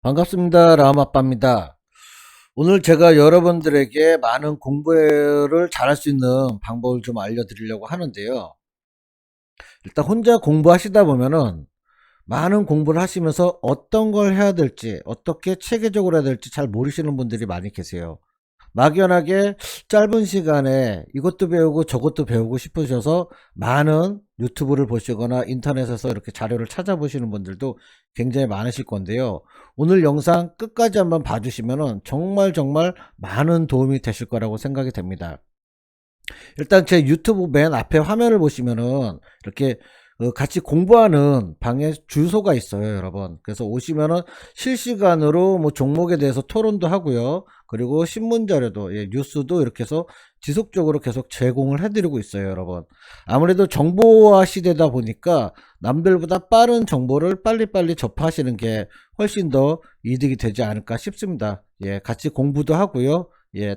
반갑습니다. 라마빠입니다. 오늘 제가 여러분들에게 많은 공부를 잘할 수 있는 방법을 좀 알려드리려고 하는데요. 일단 혼자 공부하시다 보면은 많은 공부를 하시면서 어떤 걸 해야 될지, 어떻게 체계적으로 해야 될지 잘 모르시는 분들이 많이 계세요. 막연하게 짧은 시간에 이것도 배우고 저것도 배우고 싶으셔서 많은 유튜브를 보시거나 인터넷에서 이렇게 자료를 찾아보시는 분들도 굉장히 많으실 건데요. 오늘 영상 끝까지 한번 봐주시면 정말 많은 도움이 되실 거라고 생각이 됩니다. 일단 제 유튜브 맨 앞에 화면을 보시면은 이렇게 같이 공부하는 방에 주소가 있어요, 여러분. 그래서 오시면은 실시간으로 뭐 종목에 대해서 토론도 하고요. 그리고 신문 자료도, 뉴스도 이렇게 해서 지속적으로 계속 제공을 해드리고 있어요, 여러분. 아무래도 정보화 시대다 보니까 남들보다 빠른 정보를 빨리빨리 접하시는 게 훨씬 더 이득이 되지 않을까 싶습니다. 같이 공부도 하고요.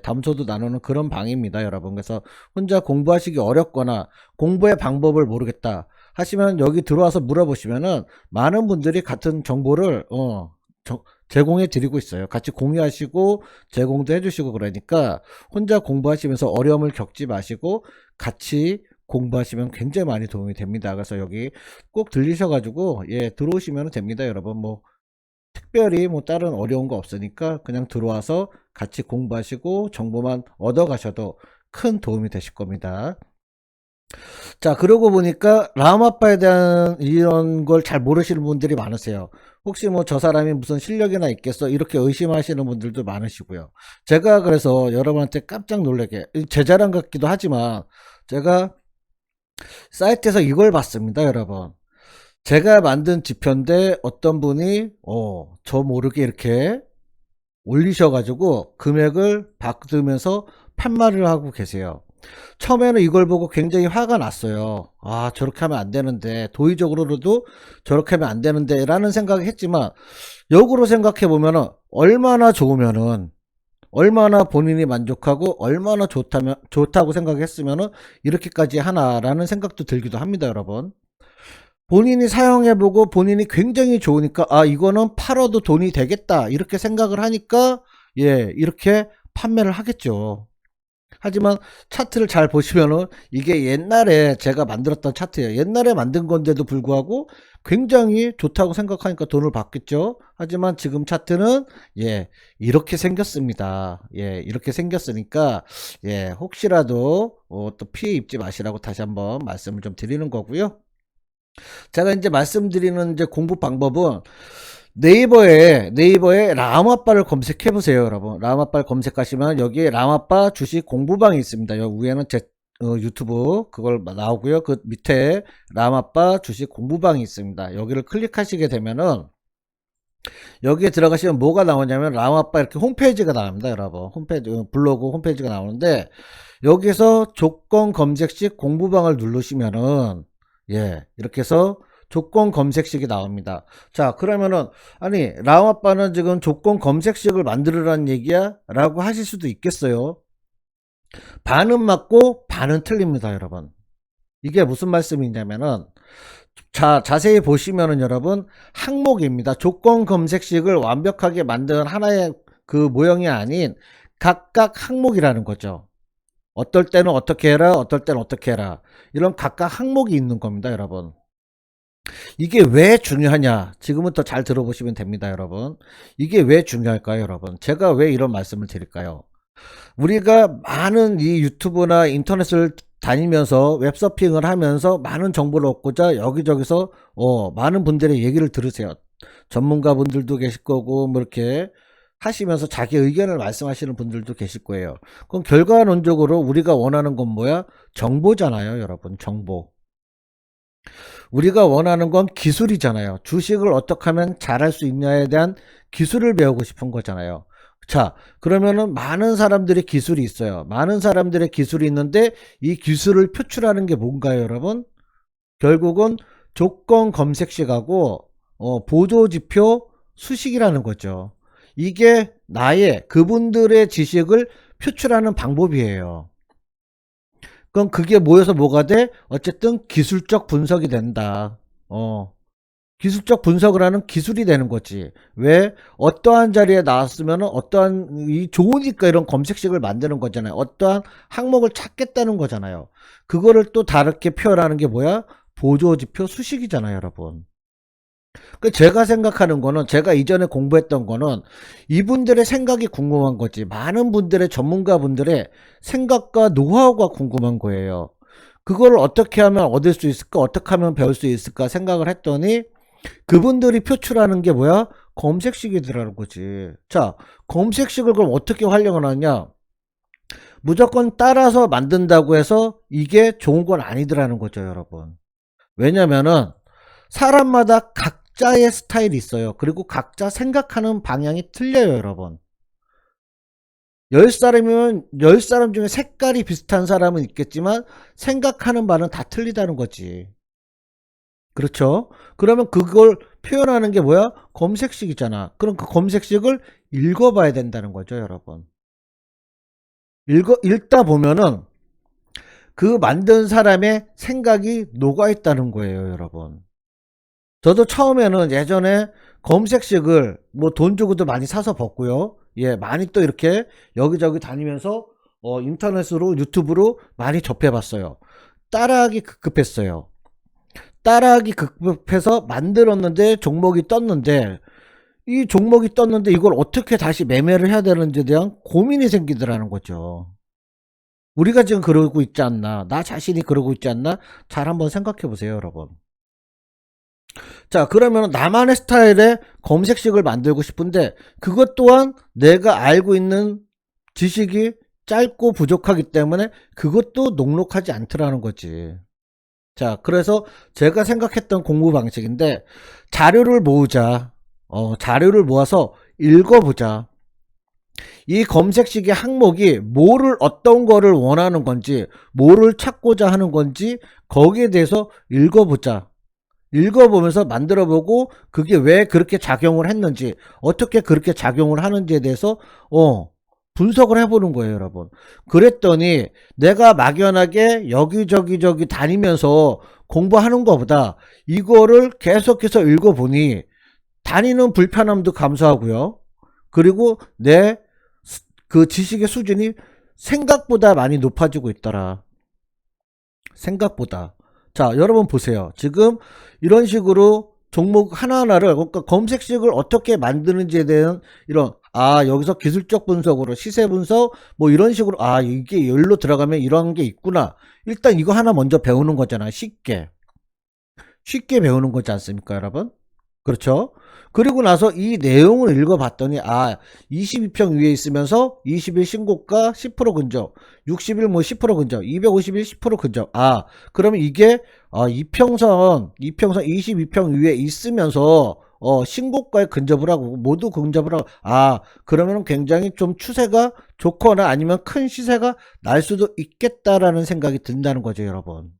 담소도 나누는 그런 방입니다, 여러분. 그래서 혼자 공부하시기 어렵거나 공부의 방법을 모르겠다 하시면 여기 들어와서 물어보시면은 많은 분들이 같은 정보를 제공해 드리고 있어요. 같이 공유하시고 제공도 해주시고, 그러니까 혼자 공부하시면서 어려움을 겪지 마시고 같이 공부하시면 굉장히 많이 도움이 됩니다. 그래서 여기 꼭 들리셔가지고 들어오시면 됩니다, 여러분. 뭐 특별히 뭐 다른 어려운 거 없으니까 그냥 들어와서 같이 공부하시고 정보만 얻어 가셔도 큰 도움이 되실 겁니다. 자, 그러고 보니까 라마빠에 대한 이런 걸 잘 모르시는 분들이 많으세요. 혹시 뭐 저 사람이 무슨 실력이나 있겠어 이렇게 의심하시는 분들도 많으시고요. 제가 그래서 여러분한테 깜짝 놀라게, 제 자랑 같기도 하지만 제가 사이트에서 이걸 봤습니다, 여러분. 제가 만든 지표인데 어떤 분이 저 모르게 이렇게 올리셔가지고 금액을 받으면서 판매를 하고 계세요. 처음에는 이걸 보고 굉장히 화가 났어요. 아, 저렇게 하면 안 되는데, 도의적으로도 저렇게 하면 안 되는데 라는 생각을 했지만, 역으로 생각해 보면은 얼마나 좋으면은, 얼마나 본인이 만족하고 얼마나 좋다고 생각했으면은 이렇게까지 하나라는 생각도 들기도 합니다, 여러분. 본인이 사용해보고 본인이 굉장히 좋으니까 이거는 팔아도 돈이 되겠다 이렇게 생각을 하니까 이렇게 판매를 하겠죠. 하지만 차트를 잘 보시면은 이게 옛날에 제가 만들었던 차트예요. 옛날에 만든 건데도 불구하고 굉장히 좋다고 생각하니까 돈을 받겠죠. 하지만 지금 차트는 이렇게 생겼습니다. 이렇게 생겼으니까 혹시라도 또 피해 입지 마시라고 다시 한번 말씀을 좀 드리는 거고요. 제가 이제 말씀드리는 이제 공부 방법은 네이버에 라마빠를 검색해 보세요, 여러분. 라마빠를 검색하시면 여기에 라마빠 주식 공부방이 있습니다. 여기 위에는 제 유튜브 그걸 나오고요. 그 밑에 라마빠 주식 공부방이 있습니다. 여기를 클릭하시게 되면은 여기에 들어가시면 뭐가 나오냐면 라마빠 이렇게 홈페이지가 나옵니다, 여러분. 홈페이지, 블로그 홈페이지가 나오는데 여기서 조건 검색식 공부방을 누르시면은 이렇게 해서 조건 검색식이 나옵니다. 자, 그러면은 아니 라마빠는 지금 조건 검색식을 만들으라는 얘기야? 라고 하실 수도 있겠어요. 반은 맞고 반은 틀립니다, 여러분. 이게 무슨 말씀이냐면은 자세히 보시면은 여러분 항목입니다. 조건 검색식을 완벽하게 만든 하나의 그 모형이 아닌 각각 항목이라는 거죠. 어떨 때는 어떻게 해라, 어떨 때는 어떻게 해라. 이런 각각 항목이 있는 겁니다, 여러분. 이게 왜 중요하냐? 지금부터 잘 들어보시면 됩니다, 여러분. 이게 왜 중요할까요, 여러분? 제가 왜 이런 말씀을 드릴까요? 우리가 많은 이 유튜브나 인터넷을 다니면서 웹서핑을 하면서 많은 정보를 얻고자 여기저기서 많은 분들의 얘기를 들으세요. 전문가 분들도 계실 거고 뭐 이렇게 하시면서 자기 의견을 말씀하시는 분들도 계실 거예요. 그럼 결과론적으로 우리가 원하는 건 뭐야? 정보잖아요, 여러분. 정보. 우리가 원하는 건 기술이잖아요. 주식을 어떻게 하면 잘할 수 있냐에 대한 기술을 배우고 싶은 거잖아요. 자, 그러면은 많은 사람들의 기술이 있어요. 많은 사람들의 기술이 있는데 이 기술을 표출하는 게 뭔가요, 여러분? 결국은 조건 검색식하고 보조지표 수식이라는 거죠. 이게 나의 그분들의 지식을 표출하는 방법이에요. 그럼 그게 모여서 뭐가 돼? 어쨌든 기술적 분석이 된다. 기술적 분석을 하는 기술이 되는 거지. 왜? 어떠한 자리에 나왔으면 어떠한, 좋으니까 이런 검색식을 만드는 거잖아요. 어떠한 항목을 찾겠다는 거잖아요. 그거를 또 다르게 표현하는 게 뭐야? 보조지표 수식이잖아요, 여러분. 제가 생각하는 거는, 제가 이전에 공부했던 거는 이분들의 생각이 궁금한 거지. 많은 분들의, 전문가분들의 생각과 노하우가 궁금한 거예요. 그걸 어떻게 하면 얻을 수 있을까? 어떻게 하면 배울 수 있을까? 생각을 했더니 그분들이 표출하는 게 뭐야? 검색식이더라는 거지. 자, 검색식을 그럼 어떻게 활용을 하냐? 무조건 따라서 만든다고 해서 이게 좋은 건 아니더라는 거죠, 여러분. 왜냐면은 사람마다 각자의 스타일이 있어요. 그리고 각자 생각하는 방향이 틀려요, 여러분. 10사람이면 10사람 중에 색깔이 비슷한 사람은 있겠지만 생각하는 바는 다 틀리다는 거지. 그렇죠? 그러면 그걸 표현하는 게 뭐야? 검색식이잖아. 그럼 그 검색식을 읽어봐야 된다는 거죠, 여러분. 읽다 보면은 그 만든 사람의 생각이 녹아있다는 거예요, 여러분. 저도 처음에는 예전에 검색식을 뭐 돈 주고도 많이 사서 봤고요. 예, 많이 또 이렇게 여기저기 다니면서 인터넷으로, 유튜브로 많이 접해봤어요. 따라하기 급급했어요. 따라하기 급급해서 만들었는데 종목이 떴는데, 이 종목이 떴는데 이걸 어떻게 다시 매매를 해야 되는지에 대한 고민이 생기더라는 거죠. 우리가 지금 그러고 있지 않나, 나 자신이 그러고 있지 않나, 잘 한번 생각해 보세요, 여러분. 자, 그러면 나만의 스타일의 검색식을 만들고 싶은데 그것 또한 내가 알고 있는 지식이 짧고 부족하기 때문에 그것도 녹록하지 않더라는 거지. 자, 그래서 제가 생각했던 공부 방식인데, 자료를 모으자. 자료를 모아서 읽어보자. 이 검색식의 항목이 뭐를, 어떤 거를 원하는 건지, 뭐를 찾고자 하는 건지 거기에 대해서 읽어보자. 읽어보면서 만들어보고 그게 왜 그렇게 작용을 했는지, 어떻게 그렇게 작용을 하는지에 대해서 분석을 해보는 거예요, 여러분. 그랬더니 내가 막연하게 여기저기 다니면서 공부하는 것보다 이거를 계속해서 읽어보니 다니는 불편함도 감소하고요. 그리고 내 그 지식의 수준이 생각보다 많이 높아지고 있더라. 생각보다. 자, 여러분 보세요. 지금 이런 식으로 종목 하나하나를, 그러니까 검색식을 어떻게 만드는지에 대한 이런, 여기서 기술적 분석으로 시세 분석 뭐 이런 식으로, 이게 여기로 들어가면 이런 게 있구나. 일단 이거 하나 먼저 배우는 거잖아요. 쉽게 배우는 거지 않습니까, 여러분? 그렇죠? 그리고 나서 이 내용을 읽어봤더니 22평 위에 있으면서 20일 신고가 10% 근접, 60일 뭐 10% 근접, 250일 10% 근접. 그러면 이게 이평선 22평 위에 있으면서 신고가에 근접을 하고 모두 근접을 하고, 그러면 굉장히 좀 추세가 좋거나 아니면 큰 시세가 날 수도 있겠다라는 생각이 든다는 거죠, 여러분.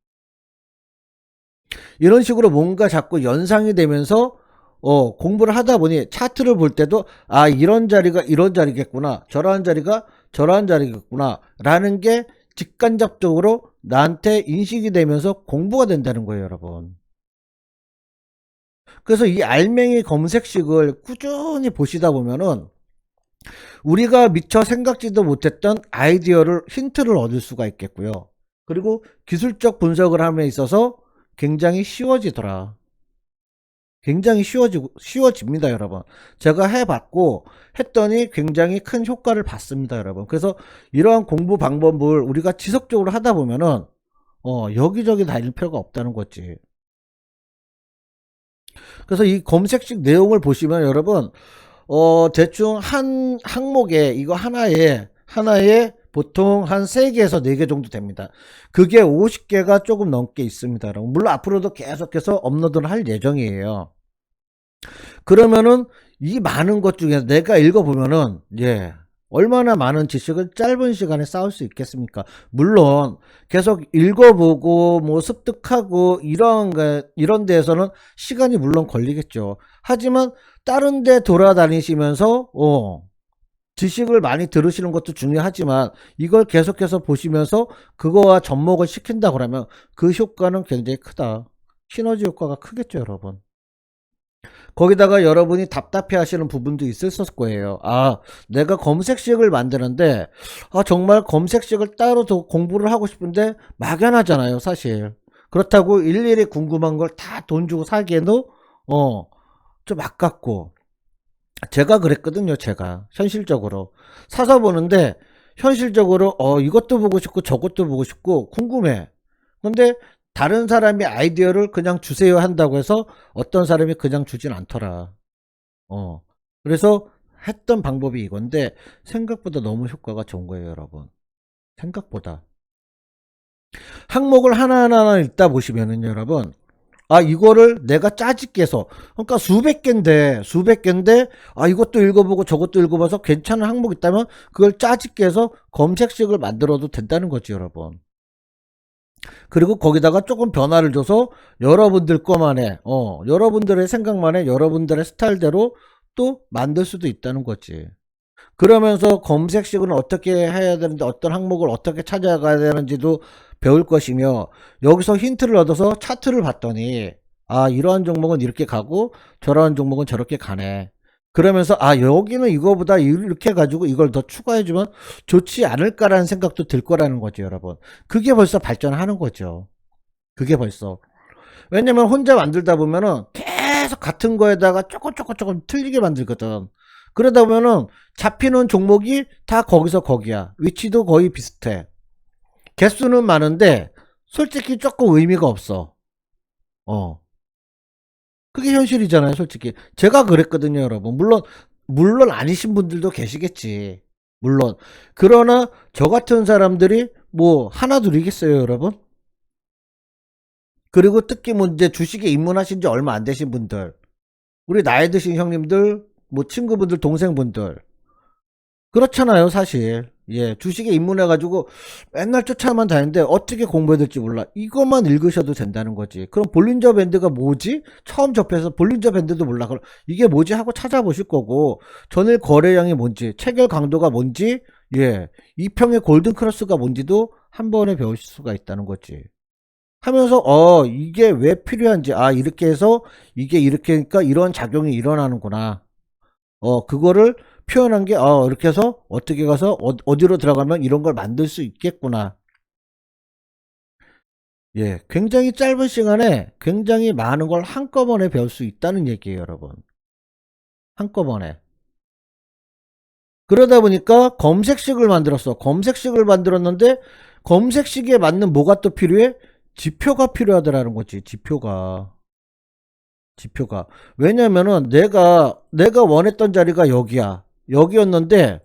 이런 식으로 뭔가 자꾸 연상이 되면서 공부를 하다 보니 차트를 볼 때도 이런 자리가 이런 자리겠구나, 저러한 자리가 저러한 자리겠구나 라는 게 직간접적으로 나한테 인식이 되면서 공부가 된다는 거예요, 여러분. 그래서 이 알맹이 검색식을 꾸준히 보시다 보면은 우리가 미처 생각지도 못했던 아이디어를, 힌트를 얻을 수가 있겠고요. 그리고 기술적 분석을 함에 있어서 굉장히 쉬워지더라. 굉장히 쉬워집니다, 여러분. 제가 해봤고 했더니 굉장히 큰 효과를 봤습니다, 여러분. 그래서 이러한 공부 방법을 우리가 지속적으로 하다 보면은 여기저기 다닐 필요가 없다는 거지. 그래서 이 검색식 내용을 보시면 여러분, 대충 한 항목에, 이거 하나에 보통 한 3개에서 4개 정도 됩니다. 그게 50개가 조금 넘게 있습니다, 여러분. 물론 앞으로도 계속해서 업로드를 할 예정이에요. 그러면은 이 많은 것 중에 내가 읽어보면은, 얼마나 많은 지식을 짧은 시간에 쌓을 수 있겠습니까? 물론 계속 읽어보고 뭐 습득하고 이런 데에서는 시간이 물론 걸리겠죠. 하지만 다른 데 돌아다니시면서 지식을 많이 들으시는 것도 중요하지만 이걸 계속해서 보시면서 그거와 접목을 시킨다 그러면 그 효과는 굉장히 크다. 시너지 효과가 크겠죠, 여러분. 거기다가 여러분이 답답해 하시는 부분도 있었을 거예요. 아, 내가 검색식을 만드는데, 아, 정말 검색식을 따로 더 공부를 하고 싶은데 막연하잖아요, 사실. 그렇다고 일일이 궁금한 걸 다 돈 주고 사기에도, 좀 아깝고. 제가 그랬거든요, 제가. 현실적으로. 사서 보는데, 현실적으로, 이것도 보고 싶고, 저것도 보고 싶고, 궁금해. 근데, 다른 사람이 아이디어를 그냥 주세요 한다고 해서, 어떤 사람이 그냥 주진 않더라. 어. 그래서, 했던 방법이 이건데, 생각보다 너무 효과가 좋은 거예요, 여러분. 생각보다. 항목을 하나하나 읽다 보시면은, 여러분, 아, 이거를 내가 짜집게서, 그러니까 수백 개인데, 아, 이것도 읽어보고 저것도 읽어봐서 괜찮은 항목 있다면, 그걸 짜집게서 검색식을 만들어도 된다는 거지, 여러분. 그리고 거기다가 조금 변화를 줘서, 여러분들 거만의, 여러분들의 생각만의, 여러분들의 스타일대로 또 만들 수도 있다는 거지. 그러면서 검색식은 어떻게 해야 되는데, 어떤 항목을 어떻게 찾아가야 되는지도 배울 것이며, 여기서 힌트를 얻어서 차트를 봤더니, 아, 이러한 종목은 이렇게 가고 저러한 종목은 저렇게 가네. 그러면서 아, 여기는 이거보다 이렇게 가지고 이걸 더 추가해주면 좋지 않을까라는 생각도 들 거라는 거죠, 여러분. 그게 벌써 발전하는 거죠. 그게 벌써. 왜냐면 혼자 만들다 보면은 계속 같은 거에다가 조금 틀리게 만들거든. 그러다 보면은 잡히는 종목이 다 거기서 거기야. 위치도 거의 비슷해. 개수는 많은데 솔직히 조금 의미가 없어. 어. 그게 현실이잖아요, 솔직히. 제가 그랬거든요, 여러분. 물론 아니신 분들도 계시겠지. 물론. 그러나 저 같은 사람들이 뭐 하나 둘이겠어요, 여러분? 그리고 특히 뭐 이제 주식에 입문하신 지 얼마 안 되신 분들, 우리 나이 드신 형님들, 뭐 친구분들, 동생분들, 그렇잖아요, 사실. 예, 주식에 입문해가지고 맨날 쫓아만 다니는데 어떻게 공부해야 될지 몰라. 이것만 읽으셔도 된다는 거지. 그럼 볼린저 밴드가 뭐지? 처음 접해서 볼린저 밴드도 몰라. 그럼 이게 뭐지? 하고 찾아보실 거고, 전일 거래량이 뭔지, 체결 강도가 뭔지, 예, 이평의 골든 크로스가 뭔지도 한 번에 배우실 수가 있다는 거지. 하면서 이게 왜 필요한지, 아, 이렇게 해서 이게 이렇게 하니까 이런 작용이 일어나는구나. 그거를 표현한 게, 이렇게 해서 어떻게 가서 어디로 들어가면 이런 걸 만들 수 있겠구나. 예, 굉장히 짧은 시간에 굉장히 많은 걸 한꺼번에 배울 수 있다는 얘기예요, 여러분. 한꺼번에. 그러다 보니까 검색식을 만들었어. 검색식을 만들었는데, 검색식에 맞는 뭐가 또 필요해? 지표가 필요하더라는 거지, 지표가. 지표가. 왜냐면은 내가 원했던 자리가 여기야. 여기였는데,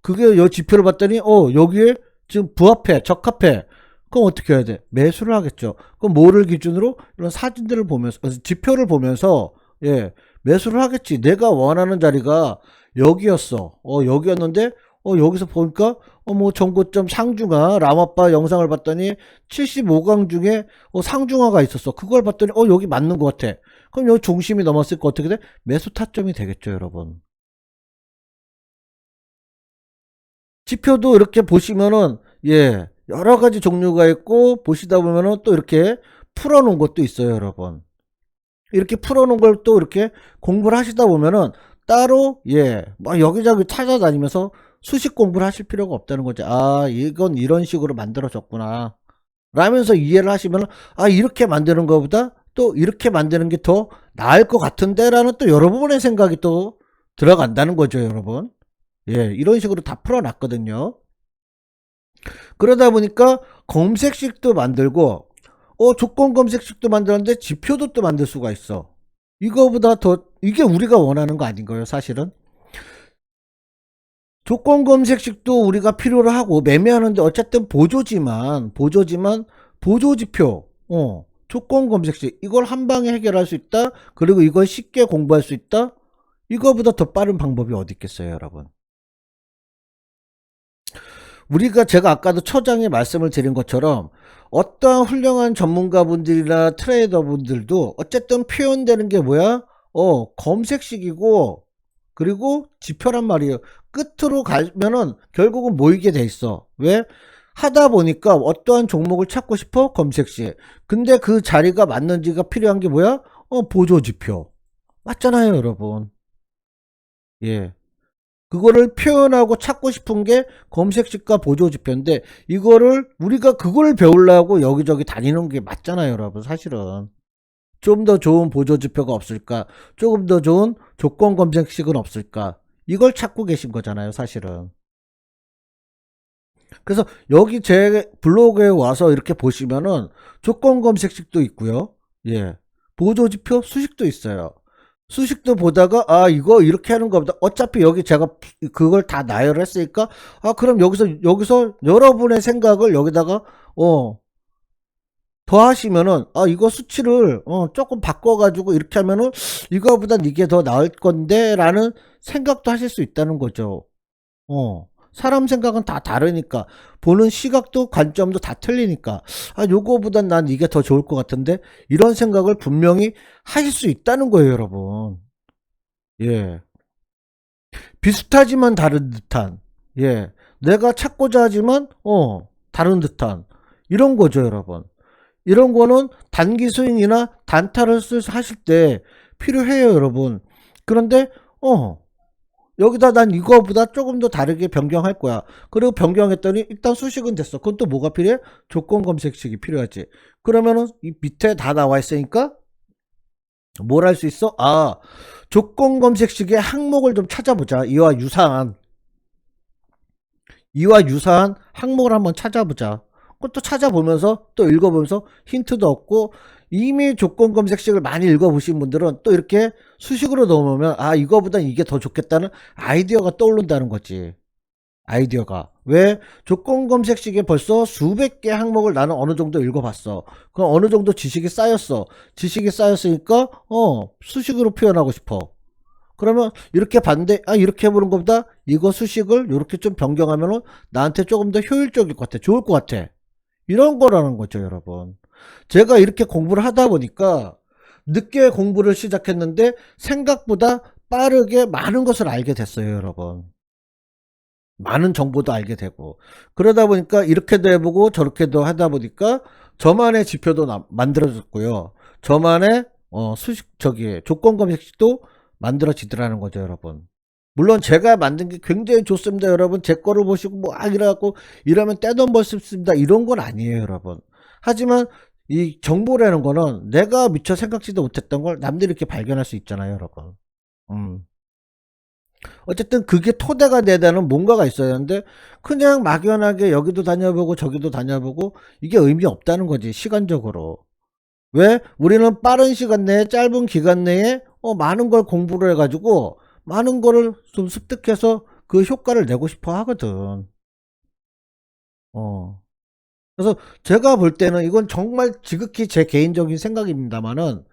그게 여 지표를 봤더니, 여기에 지금 부합해, 적합해. 그럼 어떻게 해야 돼? 매수를 하겠죠. 그럼 뭐를 기준으로? 이런 사진들을 보면서, 지표를 보면서, 예, 매수를 하겠지. 내가 원하는 자리가 여기였어. 여기였는데, 여기서 보니까, 뭐, 정고점 상중하, 라마빠 영상을 봤더니, 75강 중에, 상중하가 있었어. 그걸 봤더니, 여기 맞는 것 같아. 그럼 여기 중심이 넘었을 거 어떻게 돼? 매수 타점이 되겠죠, 여러분. 지표도 이렇게 보시면은, 예, 여러 가지 종류가 있고, 보시다 보면은 또 이렇게 풀어놓은 것도 있어요, 여러분. 이렇게 풀어놓은 걸 또 이렇게 공부를 하시다 보면은, 따로, 예, 막 여기저기 찾아다니면서 수식 공부를 하실 필요가 없다는 거죠. 아, 이건 이런 식으로 만들어졌구나. 라면서 이해를 하시면, 아, 이렇게 만드는 것보다 또 이렇게 만드는 게 더 나을 것 같은데 라는 또 여러분의 생각이 또 들어간다는 거죠, 여러분. 예, 이런 식으로 다 풀어놨거든요. 그러다 보니까 검색식도 만들고, 조건 검색식도 만들었는데 지표도 또 만들 수가 있어. 이거보다 더, 이게 우리가 원하는 거 아닌가요, 사실은? 조건 검색식도 우리가 필요로 하고 매매하는데 어쨌든 보조지표, 조건 검색식 이걸 한 방에 해결할 수 있다. 그리고 이걸 쉽게 공부할 수 있다. 이거보다 더 빠른 방법이 어디 있겠어요, 여러분? 우리가 제가 아까도 초장에 말씀을 드린 것처럼 어떠한 훌륭한 전문가분들이나 트레이더분들도 어쨌든 표현되는 게 뭐야? 검색식이고 그리고 지표란 말이에요. 끝으로 가면은 결국은 모이게 돼 있어. 왜? 하다 보니까 어떠한 종목을 찾고 싶어? 검색식. 근데 그 자리가 맞는지가 필요한 게 뭐야? 보조지표. 맞잖아요, 여러분. 예. 그거를 표현하고 찾고 싶은 게 검색식과 보조지표인데, 이거를 우리가 그걸 배우려고 여기저기 다니는 게 맞잖아요, 여러분. 사실은 좀 더 좋은 보조지표가 없을까, 조금 더 좋은 조건 검색식은 없을까, 이걸 찾고 계신 거잖아요, 사실은. 그래서 여기 제 블로그에 와서 이렇게 보시면은 조건 검색식도 있고요. 예. 보조지표 수식도 있어요. 수식도 보다가 아 이거 이렇게 하는 거보다 어차피 여기 제가 그걸 다 나열했으니까 아 그럼 여기서 여러분의 생각을 여기다가 어 더하시면은 아 이거 수치를 조금 바꿔가지고 이렇게 하면은 이거보단 이게 더 나을 건데 라는 생각도 하실 수 있다는 거죠. 사람 생각은 다 다르니까, 보는 시각도 관점도 다 틀리니까 아 요거보단 난 이게 더 좋을 것 같은데, 이런 생각을 분명히 하실 수 있다는 거예요, 여러분. 예. 비슷하지만 다른 듯한, 예. 내가 찾고자 하지만 다른 듯한, 이런 거죠, 여러분. 이런 거는 단기 스윙이나 단타를 하실 때 필요해요, 여러분. 그런데 여기다 난 이거보다 조금 더 다르게 변경할 거야. 그리고 변경했더니 일단 수식은 됐어. 그건 또 뭐가 필요해? 조건 검색식이 필요하지. 그러면은 이 밑에 다 나와 있으니까 뭘 할 수 있어? 아, 조건 검색식의 항목을 좀 찾아보자. 이와 유사한 항목을 한번 찾아보자. 그것도 찾아보면서 또 읽어보면서 힌트도 얻고, 이미 조건 검색식을 많이 읽어보신 분들은 또 이렇게 수식으로 넣어놓으면 아 이거보단 이게 더 좋겠다는 아이디어가 떠오른다는 거지. 아이디어가 왜, 조건 검색식에 벌써 수백 개 항목을 나는 어느 정도 읽어봤어. 그럼 어느 정도 지식이 쌓였어. 지식이 쌓였으니까 수식으로 표현하고 싶어. 그러면 이렇게 봤는데 아 이렇게 해보는 것보다 이거 수식을 이렇게 좀 변경하면은 나한테 조금 더 효율적일 것 같아, 좋을 것 같아, 이런 거라는 거죠, 여러분. 제가 이렇게 공부를 하다 보니까 늦게 공부를 시작했는데 생각보다 빠르게 많은 것을 알게 됐어요, 여러분. 많은 정보도 알게 되고, 그러다 보니까 이렇게도 해보고 저렇게도 하다 보니까 저만의 지표도 만들어졌고요. 저만의 수식 저기 조건 검색식도 만들어지더라는 거죠, 여러분. 물론 제가 만든 게 굉장히 좋습니다, 여러분. 제 거를 보시고 뭐 이래갖고 이러면 떼돈 벌 수 있습니다, 이런 건 아니에요, 여러분. 하지만 이 정보라는 거는 내가 미처 생각지도 못했던 걸 남들이 이렇게 발견할 수 있잖아요, 여러분. 음. 어쨌든 그게 토대가 되는 뭔가가 있어야 하는데, 그냥 막연하게 여기도 다녀보고 저기도 다녀보고 이게 의미 없다는 거지, 시간적으로. 왜? 우리는 빠른 시간 내에, 짧은 기간 내에 많은 걸 공부를 해가지고 많은 거를 좀 습득해서 그 효과를 내고 싶어 하거든. 어. 그래서 제가 볼 때는 이건 정말 지극히 제 개인적인 생각입니다만은,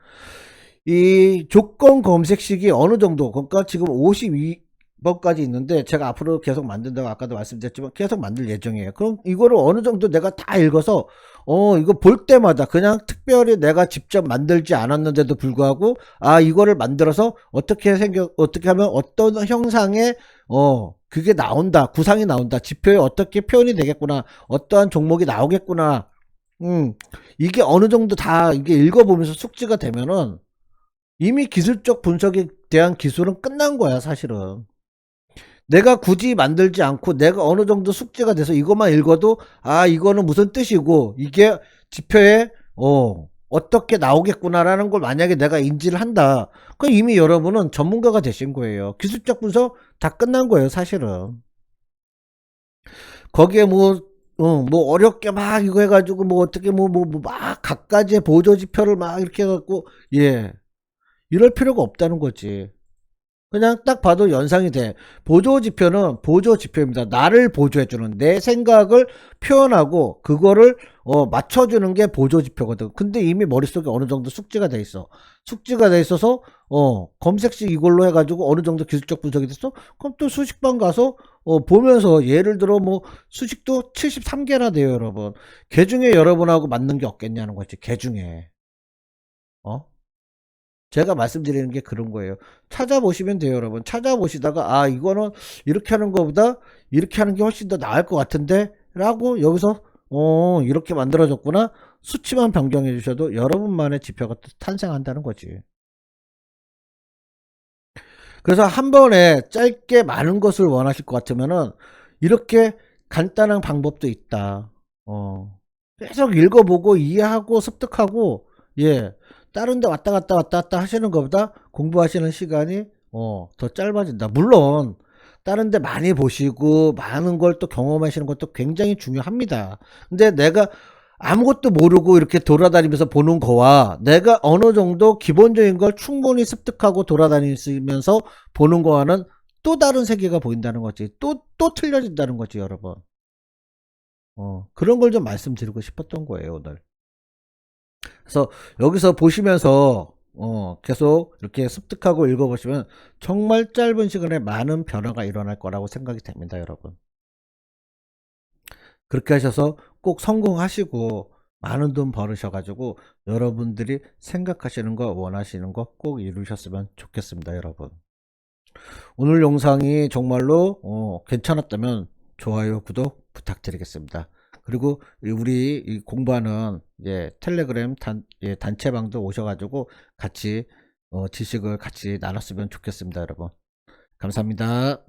이 조건 검색식이 어느 정도, 그러니까 지금 52번까지 있는데 제가 앞으로 계속 만든다고 아까도 말씀드렸지만 계속 만들 예정이에요. 그럼 이거를 어느 정도 내가 다 읽어서 이거 볼 때마다 그냥 특별히 내가 직접 만들지 않았는데도 불구하고 아 이거를 만들어서 어떻게 하면 어떤 형상의 그게 나온다, 구상이 나온다, 지표에 어떻게 표현이 되겠구나, 어떠한 종목이 나오겠구나. 이게 어느 정도 다 이게 읽어보면서 숙지가 되면은 이미 기술적 분석에 대한 기술은 끝난 거야, 사실은. 내가 굳이 만들지 않고 내가 어느 정도 숙지가 돼서 이것만 읽어도 아 이거는 무슨 뜻이고 이게 지표에 어떻게 나오겠구나라는 걸 만약에 내가 인지를 한다, 그럼 이미 여러분은 전문가가 되신 거예요. 기술적 분석 다 끝난 거예요, 사실은. 거기에 뭐 어렵게 막 이거 해가지고 뭐 어떻게 막 각가지의 보조 지표를 막 이렇게 해갖고 예 이럴 필요가 없다는 거지. 그냥 딱 봐도 연상이 돼. 보조지표는 보조지표입니다. 나를 보조해주는, 내 생각을 표현하고 그거를 맞춰주는 게 보조지표거든. 근데 이미 머릿속에 어느 정도 숙지가 돼 있어. 숙지가 돼 있어서 검색식 이걸로 해가지고 어느 정도 기술적 분석이 됐어. 그럼 또 수식방 가서 보면서, 예를 들어 뭐 수식도 73개나 돼요, 여러분. 개 중에 여러분하고 맞는 게 없겠냐는 거지, 개 중에. 어? 제가 말씀드리는 게 그런 거예요. 찾아보시면 돼요, 여러분. 찾아보시다가 아 이거는 이렇게 하는 것보다 이렇게 하는 게 훨씬 더 나을 것 같은데 라고 여기서 이렇게 만들어졌구나, 수치만 변경해 주셔도 여러분만의 지표가 탄생한다는 거지. 그래서 한 번에 짧게 많은 것을 원하실 것 같으면은 이렇게 간단한 방법도 있다. 계속 읽어보고 이해하고 습득하고, 예, 다른 데 왔다 갔다 왔다 갔다 하시는 것보다 공부하시는 시간이 더 짧아진다. 물론 다른 데 많이 보시고 많은 걸 또 경험하시는 것도 굉장히 중요합니다. 근데 내가 아무것도 모르고 이렇게 돌아다니면서 보는 거와 내가 어느 정도 기본적인 걸 충분히 습득하고 돌아다니면서 보는 거와는 또 다른 세계가 보인다는 거지. 또 틀려진다는 거지, 여러분. 그런 걸 좀 말씀드리고 싶었던 거예요, 오늘. 그래서 여기서 보시면서 계속 이렇게 습득하고 읽어보시면 정말 짧은 시간에 많은 변화가 일어날 거라고 생각이 됩니다, 여러분. 그렇게 하셔서 꼭 성공하시고 많은 돈 벌으셔 가지고 여러분들이 생각하시는 거 원하시는 거 꼭 이루셨으면 좋겠습니다, 여러분. 오늘 영상이 정말로 괜찮았다면 좋아요 구독 부탁드리겠습니다. 그리고 우리 이 공부하는 텔레그램 단체방도 오셔가지고 같이 지식을 같이 나눴으면 좋겠습니다, 여러분. 감사합니다.